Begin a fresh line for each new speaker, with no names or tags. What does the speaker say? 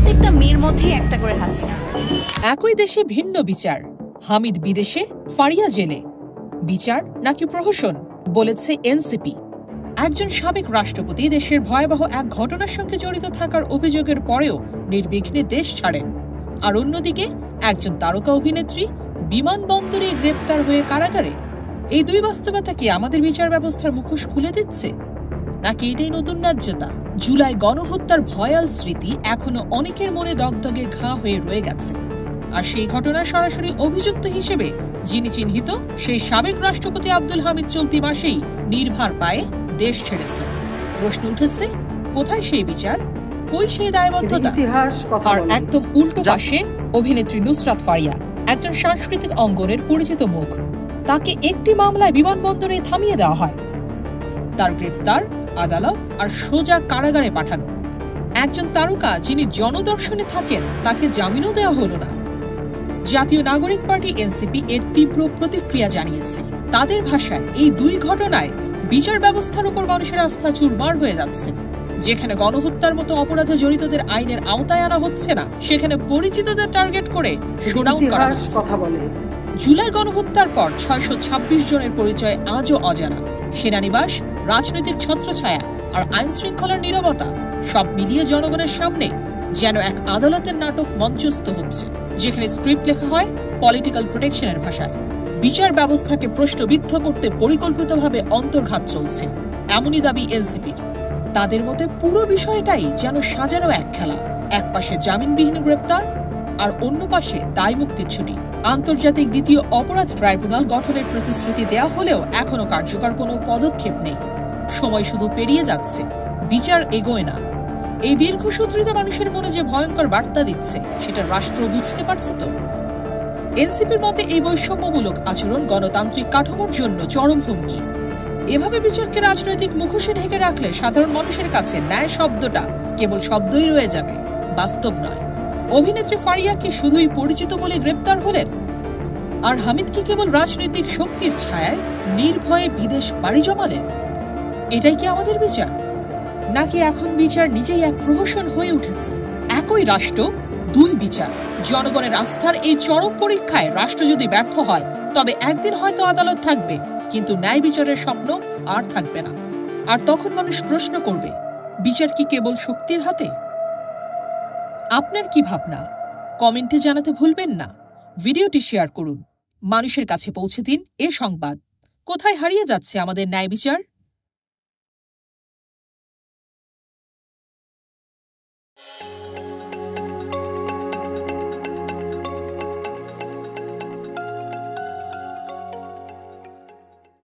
প্রত্যেকটা মেয়ের মধ্যেই একটা করে হাসিনা রয়েছে।
একই দেশে ভিন্ন বিচার, হামিদ বিদেশে, ফারিয়া জেলে। বিচার নাকি প্রহসন, বলেছে এনসিপি। একজন সাবেক রাষ্ট্রপতি দেশের ভয়াবহ এক ঘটনার সঙ্গে জড়িত থাকার অভিযোগের পরেও নির্বিঘ্নে দেশ ছাড়েন, আর অন্যদিকে একজন তারকা অভিনেত্রী বিমানবন্দরে গ্রেপ্তার হয়ে কারাগারে। এই দুই বাস্তবতা কি আমাদের বিচার ব্যবস্থার মুখোশ খুলে দিচ্ছে, নাকি এটাই নতুন ন্যায্যতা? জুলাই গণহত্যার ভয়াল স্মৃতি এখনো অনেকের মনে দগদগে ঘা হয়ে রয়ে গেছে, আর সেই ঘটনার সরাসরি অভিযুক্ত হিসেবে যিনি চিহ্নিত, সেই সাবেক রাষ্ট্রপতি আব্দুল হামিদ চলতি মাসেই নির্ভার পায়ে দেশ ছেড়েছে। প্রশ্ন উঠেছে, কোথায় সেই বিচার, কই সেই দায়বদ্ধতা? আর একদম উল্টো পাশে অভিনেত্রী নুসরাত ফারিয়া, একজন সাংস্কৃতিক অঙ্গনের পরিচিত মুখ। তাকে একটি মামলায় বিমানবন্দরে থামিয়ে দেওয়া হয়, তার গ্রেপ্তার, আদালত আর সোজা কারাগারে পাঠানো। একজন তারকা যিনি জনদর্শনে থাকেন, তাকে জামিনও দেওয়া হলো না। জাতীয় নাগরিক পার্টি এনসিপি এর তীব্র প্রতিক্রিয়া জানিয়েছে। তাদের ভাষায় এই দুই ঘটনায় বিচার ব্যবস্থার উপর মানুষের আস্থা চুরমার হয়ে যাচ্ছে। যেখানে গণহত্যার মতো অপরাধে জড়িতদের আইনের আওতায় আনা হচ্ছে না, সেখানে পরিচিতদের টার্গেট করে শোডাউন করা হচ্ছে। জুলাই গণহত্যার পর 626 জনের পরিচয় আজও অজানা। সেনানিবাস, রাজনৈতিক ছত্রছায়া আর আইন শৃঙ্খলার নীরবতা সব মিলিয়ে জনগণের সামনে যেন এক আদালতের নাটক মঞ্চস্থ হচ্ছে, যেখানে স্ক্রিপ্ট লেখা হয় পলিটিক্যাল প্রোটেকশনের ভাষায়। বিচার ব্যবস্থাকে প্রশ্নবিদ্ধ করতে পরিকল্পিতভাবে অন্তর্ঘাত চলছে, এমনই দাবি এনসিপির। তাদের মতে পুরো বিষয়টাই যেন সাজানো এক খেলা। এক পাশে জামিনবিহীন গ্রেপ্তার, আর অন্য পাশে দায় মুক্তির ছুটি। আন্তর্জাতিক দ্বিতীয় অপরাধ ট্রাইব্যুনাল গঠনের প্রতিশ্রুতি দেয়া হলেও এখনো কার্যকর কোনো পদক্ষেপ নেই। সময় শুধু পেরিয়ে যাচ্ছে, বিচার এগোয় না। এই দীর্ঘসূত্রিতা মানুষের মনে যে ভয়ঙ্কর বার্তা দিচ্ছে, সেটা রাষ্ট্র বুঝতে পারছে তো? এনসিপির মতে এই বৈষম্যমূলক আচরণ গণতান্ত্রিক কাঠামোর জন্য চরম হুমকি। এভাবে বিচারকে রাজনৈতিক মুখোশে ঢেকে রাখলে সাধারণ মানুষের কাছে ন্যায় শব্দটা কেবল শব্দই রয়ে যাবে, বাস্তব নয়। অভিনেত্রী ফারিয়া কি শুধুই পরিচিত বলে গ্রেপ্তার হলেন, আর হামিদ কি কেবল রাজনৈতিক শক্তির ছায়ায় নির্ভয়ে বিদেশ পাড়ি জমালেন? এটাই কি আমাদের বিচার, নাকি এখন বিচার নিজেই এক প্রহসন হয়ে উঠেছে? একই রাষ্ট্র, দুই বিচার। জনগণের আস্থার এই চরম পরীক্ষায় রাষ্ট্র যদি ব্যর্থ হয়, তবে একদিন হয়তো আদালত থাকবে, কিন্তু ন্যায় বিচারের স্বপ্ন আর থাকবে না। আর তখন মানুষ প্রশ্ন করবে, বিচার কি কেবল শক্তির হাতে? আপনার কি ভাবনা, কমেন্টে জানাতে ভুলবেন না। ভিডিওটি শেয়ার করুন, মানুষের কাছে পৌঁছে দিন এ সংবাদ। কোথায় হারিয়ে যাচ্ছে আমাদের ন্যায় বিচার?